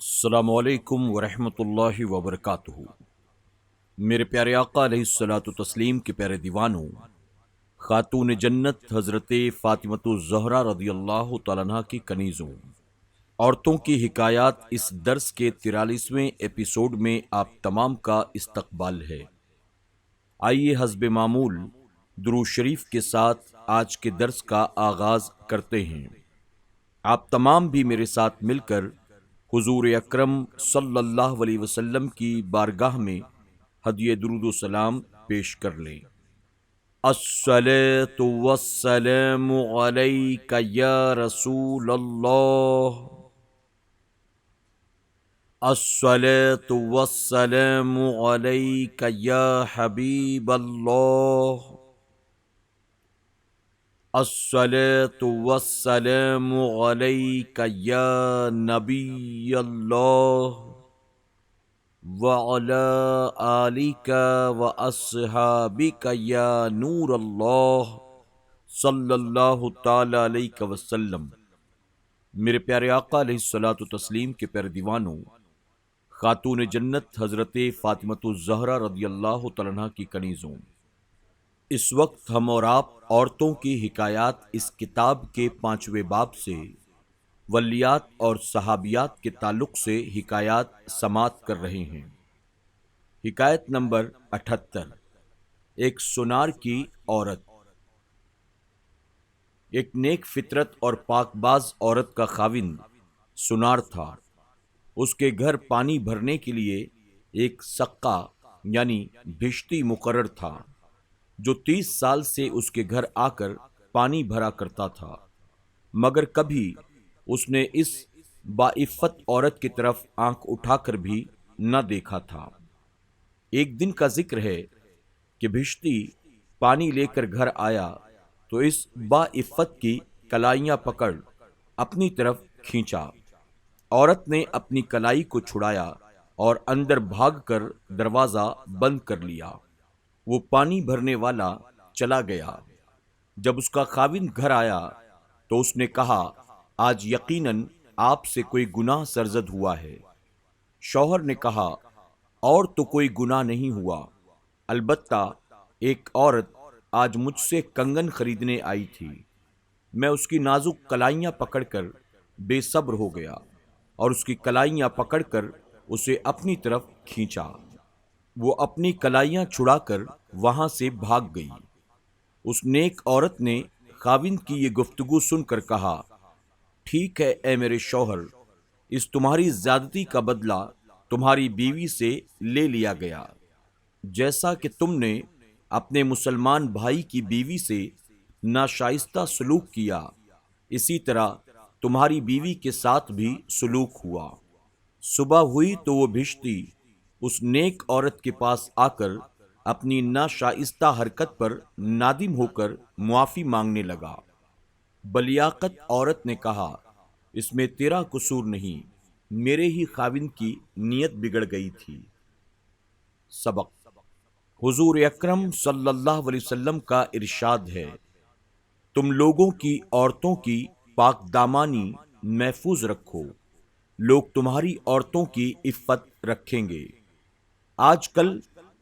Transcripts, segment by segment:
السلام علیکم ورحمۃ اللہ وبرکاتہ۔ میرے پیارے آقا علیہ الصلوۃ والتسلیم کے پیارے دیوانوں، خاتون جنت حضرت فاطمۃ الزہرا رضی اللہ تعالیٰ عنہا کی کنیزوں، عورتوں کی حکایات اس درس کے 43ویں ایپیسوڈ میں آپ تمام کا استقبال ہے۔ آئیے حسب معمول درود شریف کے ساتھ آج کے درس کا آغاز کرتے ہیں۔ آپ تمام بھی میرے ساتھ مل کر حضور اکرم صلی اللہ علیہ وسلم کی بارگاہ میں ہدیہ درود و سلام پیش کر لیں۔ الصلاۃ والسلام علیک یا رسول اللہ، الصلاۃ والسلام علیک یا حبیب اللہ، الصلاۃ والسلام علیک یا نبی اللہ وعلی آلک واصحابک یا نور اللہ صلی اللہ تعالی علیہ وسلم۔ میرے پیارے آقا علیہ الصلوۃ والتسلیم کے پیارے دیوانوں، خاتون جنت حضرت فاطمۃ الزہرا رضی اللہ تعالیٰ عنہا کی کنیزوں، اس وقت ہم اور آپ عورتوں کی حکایات اس کتاب کے 5ویں باب سے ولیات اور صحابیات کے تعلق سے حکایات سماعت کر رہے ہیں۔ حکایت نمبر 78۔ ایک سونار کی عورت۔ ایک نیک فطرت اور پاک باز عورت کا خاوند سونار تھا۔ اس کے گھر پانی بھرنے کے لیے ایک سقا یعنی بھشتی مقرر تھا جو 30 سال سے اس کے گھر آ کر پانی بھرا کرتا تھا، مگر کبھی اس نے اس باعفت عورت کی طرف آنکھ اٹھا کر بھی نہ دیکھا تھا۔ ایک دن کا ذکر ہے کہ بھشتی پانی لے کر گھر آیا تو اس باعفت کی کلائیاں پکڑ اپنی طرف کھینچا۔ عورت نے اپنی کلائی کو چھڑایا اور اندر بھاگ کر دروازہ بند کر لیا۔ وہ پانی بھرنے والا چلا گیا۔ جب اس کا خاوند گھر آیا تو اس نے کہا، آج یقیناً آپ سے کوئی گناہ سرزد ہوا ہے۔ شوہر نے کہا، اور تو کوئی گناہ نہیں ہوا، البتہ ایک عورت آج مجھ سے کنگن خریدنے آئی تھی۔ میں اس کی نازک کلائیاں پکڑ کر بے صبر ہو گیا اور اس کی کلائیاں پکڑ کر اسے اپنی طرف کھینچا۔ وہ اپنی کلائیاں چھڑا کر وہاں سے بھاگ گئی۔ اس نیک عورت نے خاوند کی یہ گفتگو سن کر کہا، ٹھیک ہے اے میرے شوہر، اس تمہاری زیادتی کا بدلہ تمہاری بیوی سے لے لیا گیا۔ جیسا کہ تم نے اپنے مسلمان بھائی کی بیوی سے ناشائستہ سلوک کیا، اسی طرح تمہاری بیوی کے ساتھ بھی سلوک ہوا۔ صبح ہوئی تو وہ بھشتی اس نیک عورت کے پاس آ کر اپنی ناشائستہ حرکت پر نادم ہو کر معافی مانگنے لگا۔ بلیاقت عورت نے کہا، اس میں تیرا قصور نہیں، میرے ہی خاوند کی نیت بگڑ گئی تھی۔ سبق: حضور اکرم صلی اللہ علیہ وسلم کا ارشاد ہے، تم لوگوں کی عورتوں کی پاک دامانی محفوظ رکھو، لوگ تمہاری عورتوں کی عفت رکھیں گے۔ آج کل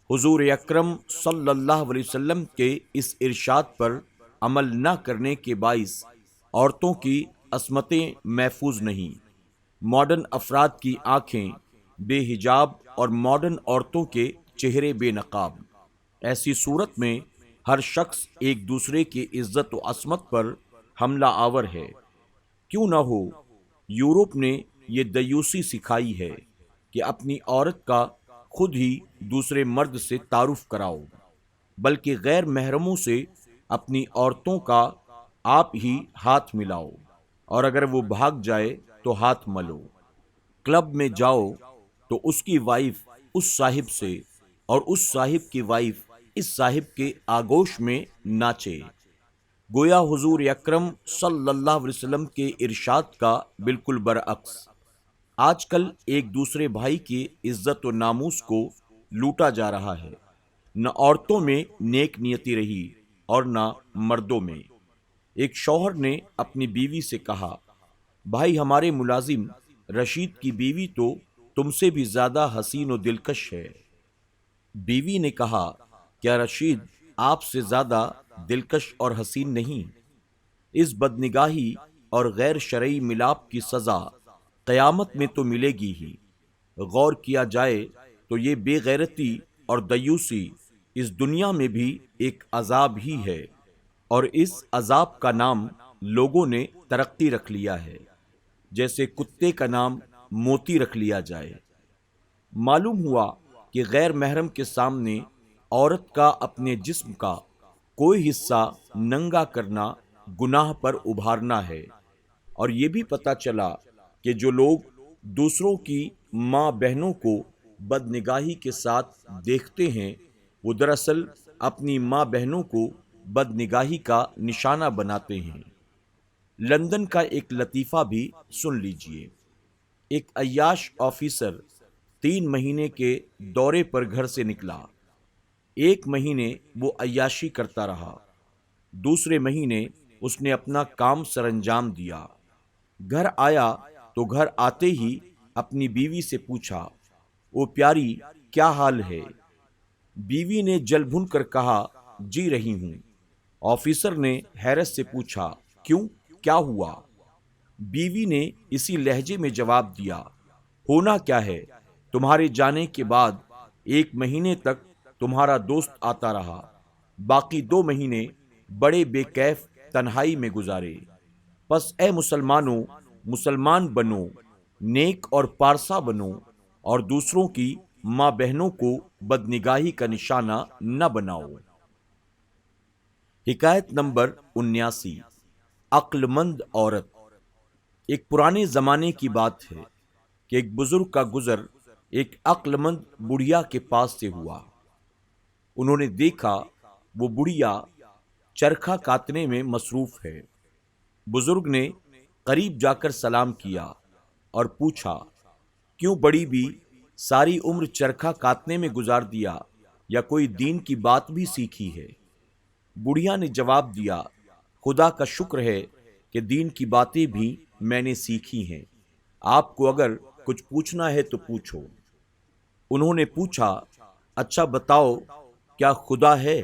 حضور اکرم صلی اللہ علیہ وسلم کے اس ارشاد پر عمل نہ کرنے کے باعث عورتوں کی عصمتیں محفوظ نہیں۔ ماڈرن افراد کی آنکھیں بے حجاب اور ماڈرن عورتوں کے چہرے بے نقاب۔ ایسی صورت میں ہر شخص ایک دوسرے کی عزت و عصمت پر حملہ آور ہے۔ کیوں نہ ہو، یورپ نے یہ دیوسی سکھائی ہے کہ اپنی عورت کا خود ہی دوسرے مرد سے تعارف کراؤ، بلکہ غیر محرموں سے اپنی عورتوں کا آپ ہی ہاتھ ملاؤ، اور اگر وہ بھاگ جائے تو ہاتھ ملو۔ کلب میں جاؤ تو اس کی وائف اس صاحب سے اور اس صاحب کی وائف اس صاحب کے آگوش میں ناچے۔ گویا حضور اکرم صلی اللہ علیہ وسلم کے ارشاد کا بالکل برعکس۔ آج کل ایک دوسرے بھائی کی عزت و ناموس کو لوٹا جا رہا ہے۔ نہ عورتوں میں نیک نیتی رہی اور نہ مردوں میں۔ ایک شوہر نے اپنی بیوی سے کہا، بھائی ہمارے ملازم رشید کی بیوی تو تم سے بھی زیادہ حسین و دلکش ہے۔ بیوی نے کہا، کیا رشید آپ سے زیادہ دلکش اور حسین نہیں؟ اس بدنگاہی اور غیر شرعی ملاپ کی سزا قیامت میں تو ملے گی ہی۔ غور کیا جائے تو یہ بے غیرتی اور دیوسی اس دنیا میں بھی ایک عذاب ہی ہے، اور اس عذاب کا نام لوگوں نے ترقی رکھ لیا ہے، جیسے کتے کا نام موتی رکھ لیا جائے۔ معلوم ہوا کہ غیر محرم کے سامنے عورت کا اپنے جسم کا کوئی حصہ ننگا کرنا گناہ پر ابھارنا ہے، اور یہ بھی پتہ چلا کہ جو لوگ دوسروں کی ماں بہنوں کو بدنگاہی کے ساتھ دیکھتے ہیں وہ دراصل اپنی ماں بہنوں کو بدنگاہی کا نشانہ بناتے ہیں۔ لندن کا ایک لطیفہ بھی سن لیجئے۔ ایک عیاش آفیسر 3 مہینے کے دورے پر گھر سے نکلا۔ 1 مہینے وہ عیاشی کرتا رہا۔ دوسرے مہینے اس نے اپنا کام سر انجام دیا۔ گھر آیا تو گھر آتے ہی اپنی بیوی سے پوچھا، او پیاری کیا حال ہے؟ بیوی نے جل بھن کر کہا، جی رہی ہوں۔ آفیسر نے حیرت سے پوچھا، کیوں، کیا ہوا؟ بیوی نے اسی لہجے میں جواب دیا، ہونا کیا ہے، تمہارے جانے کے بعد 1 مہینے تک تمہارا دوست آتا رہا، باقی 2 مہینے بڑے بے کیف تنہائی میں گزارے۔ پس اے مسلمانوں، مسلمان بنو، نیک اور پارسا بنو، اور دوسروں کی ماں بہنوں کو بدنگاہی کا نشانہ نہ بناؤ۔ حکایت نمبر 79۔ عقل مند عورت۔ ایک پرانے زمانے کی بات ہے کہ ایک بزرگ کا گزر ایک عقل مند بڑھیا کے پاس سے ہوا۔ انہوں نے دیکھا وہ بڑھیا چرخہ کاٹنے میں مصروف ہے۔ بزرگ نے قریب جا کر سلام کیا اور پوچھا، کیوں بڑی بھی ساری عمر چرخہ کاٹنے میں گزار دیا، یا کوئی دین کی بات بھی سیکھی ہے؟ بڑھیا نے جواب دیا، خدا کا شکر ہے کہ دین کی باتیں بھی میں نے سیکھی ہیں، آپ کو اگر کچھ پوچھنا ہے تو پوچھو۔ انہوں نے پوچھا، اچھا بتاؤ کیا خدا ہے؟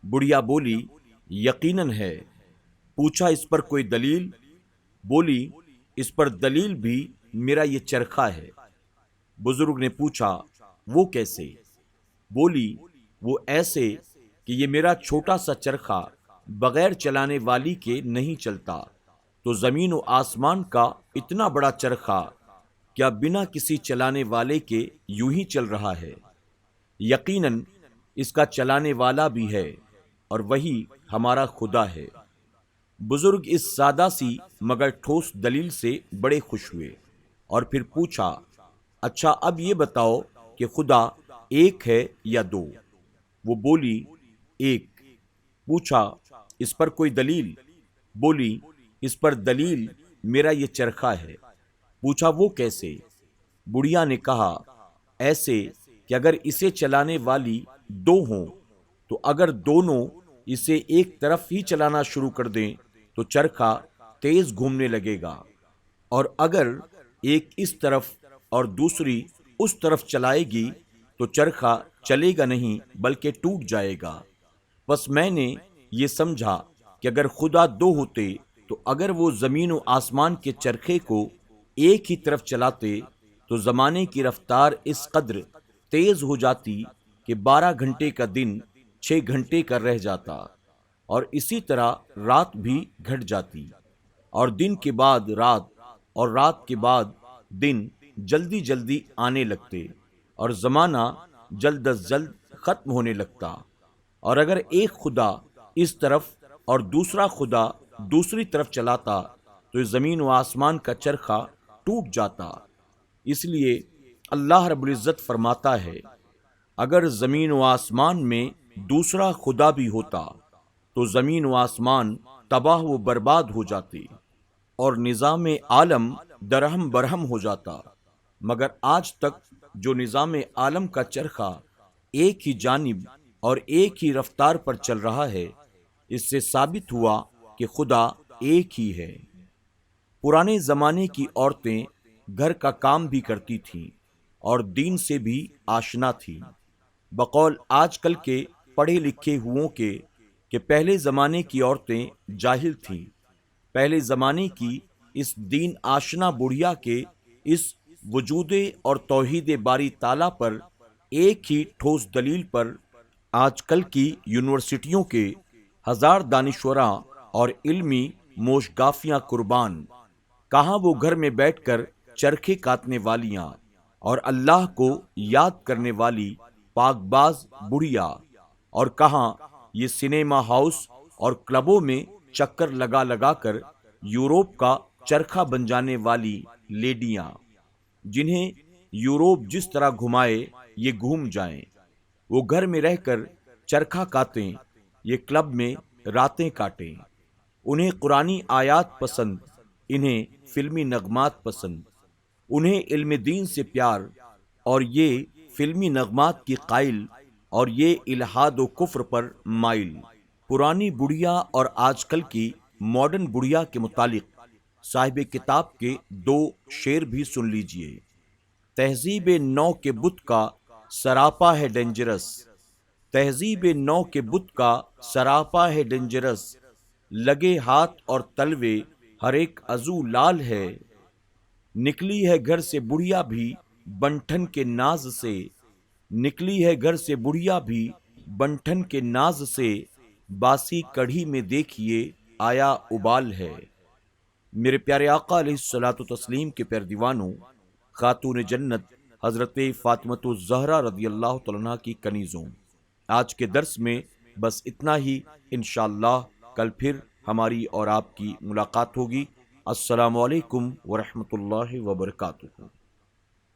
بڑھیا بولی، یقیناً ہے۔ پوچھا، اس پر کوئی دلیل؟ بولی، اس پر دلیل بھی میرا یہ چرخہ ہے۔ بزرگ نے پوچھا، وہ کیسے؟ بولی، وہ ایسے کہ یہ میرا چھوٹا سا چرخہ بغیر چلانے والی کے نہیں چلتا، تو زمین و آسمان کا اتنا بڑا چرخہ کیا بنا کسی چلانے والے کے یوں ہی چل رہا ہے؟ یقیناً اس کا چلانے والا بھی ہے، اور وہی ہمارا خدا ہے۔ بزرگ اس سادہ سی مگر ٹھوس دلیل سے بڑے خوش ہوئے، اور پھر پوچھا، اچھا اب یہ بتاؤ کہ خدا ایک ہے یا 2؟ وہ بولی، ایک۔ پوچھا، اس پر کوئی دلیل؟ بولی، اس پر دلیل میرا یہ چرخہ ہے۔ پوچھا، وہ کیسے؟ بڑھیا نے کہا، ایسے کہ اگر اسے چلانے والی 2 ہوں تو اگر دونوں اسے ایک طرف ہی چلانا شروع کر دیں تو چرخہ تیز گھومنے لگے گا، اور اگر ایک اس طرف اور دوسری اس طرف چلائے گی تو چرخہ چلے گا نہیں بلکہ ٹوٹ جائے گا۔ بس میں نے یہ سمجھا کہ اگر خدا 2 ہوتے تو اگر وہ زمین و آسمان کے چرخے کو ایک ہی طرف چلاتے تو زمانے کی رفتار اس قدر تیز ہو جاتی کہ 12 گھنٹے کا دن 6 گھنٹے کا رہ جاتا، اور اسی طرح رات بھی گھٹ جاتی، اور دن کے بعد رات اور رات کے بعد دن جلدی جلدی آنے لگتے، اور زمانہ جلد از جلد ختم ہونے لگتا۔ اور اگر ایک خدا اس طرف اور دوسرا خدا دوسری طرف چلاتا تو زمین و آسمان کا چرخہ ٹوٹ جاتا۔ اس لیے اللہ رب العزت فرماتا ہے، اگر زمین و آسمان میں دوسرا خدا بھی ہوتا تو زمین و آسمان تباہ و برباد ہو جاتے اور نظام عالم درہم برہم ہو جاتا، مگر آج تک جو نظام عالم کا چرخہ ایک ہی جانب اور ایک ہی رفتار پر چل رہا ہے، اس سے ثابت ہوا کہ خدا ایک ہی ہے۔ پرانے زمانے کی عورتیں گھر کا کام بھی کرتی تھیں اور دین سے بھی آشنا تھیں۔ بقول آج کل کے پڑھے لکھے ہوں کے کہ پہلے زمانے کی عورتیں جاہل تھیں، پہلے زمانے کی اس دین آشنا بڑھیا کے اس وجود اور توحید باری تعالیٰ پر ایک ہی ٹھوس دلیل پر آج کل کی یونیورسٹیوں کے ہزار دانشوراں اور علمی موشگافیاں قربان، کہاں وہ گھر میں بیٹھ کر چرخے کاٹنے والیاں اور اللہ کو یاد کرنے والی پاک باز بڑھیا، اور کہاں یہ سنیما ہاؤس اور کلبوں میں چکر لگا لگا کر یوروپ کا چرخہ بن جانے والی لیڈیاں، جنہیں یوروپ جس طرح گھمائے یہ گھوم جائیں۔ وہ گھر میں رہ کر چرخہ کاٹیں، یہ کلب میں راتیں کاٹیں۔ انہیں قرآنی آیات پسند، انہیں فلمی نغمات پسند، انہیں علم دین سے پیار اور یہ فلمی نغمات کی قائل، اور یہ الہاد و کفر پر مائل۔ پرانی بڑھیا اور آج کل کی ماڈرن بڑھیا کے متعلق صاحب کتاب کے 2 شعر بھی سن لیجئے۔ تہذیب نو کے بت کا سراپا ہے ڈینجرس، تہذیب نو کے بت کا سراپا ہے ڈینجرس، لگے ہاتھ اور تلوے ہر ایک عضو لال ہے، نکلی ہے گھر سے بڑھیا بھی بنٹھن کے ناز سے، نکلی ہے گھر سے بڑھیا بھی بنٹھن کے ناز سے، باسی کڑھی میں دیکھیے آیا ابال ہے۔ میرے پیارے آقا علیہ الصلوۃ والتسلیم کے پیر دیوانوں، خاتون جنت حضرت فاطمۃ الزہرا رضی اللہ تعالیٰ عنہا کی کنیزوں، آج کے درس میں بس اتنا ہی۔ انشاءاللہ کل پھر ہماری اور آپ کی ملاقات ہوگی۔ السلام علیکم ورحمۃ اللہ وبرکاتہ۔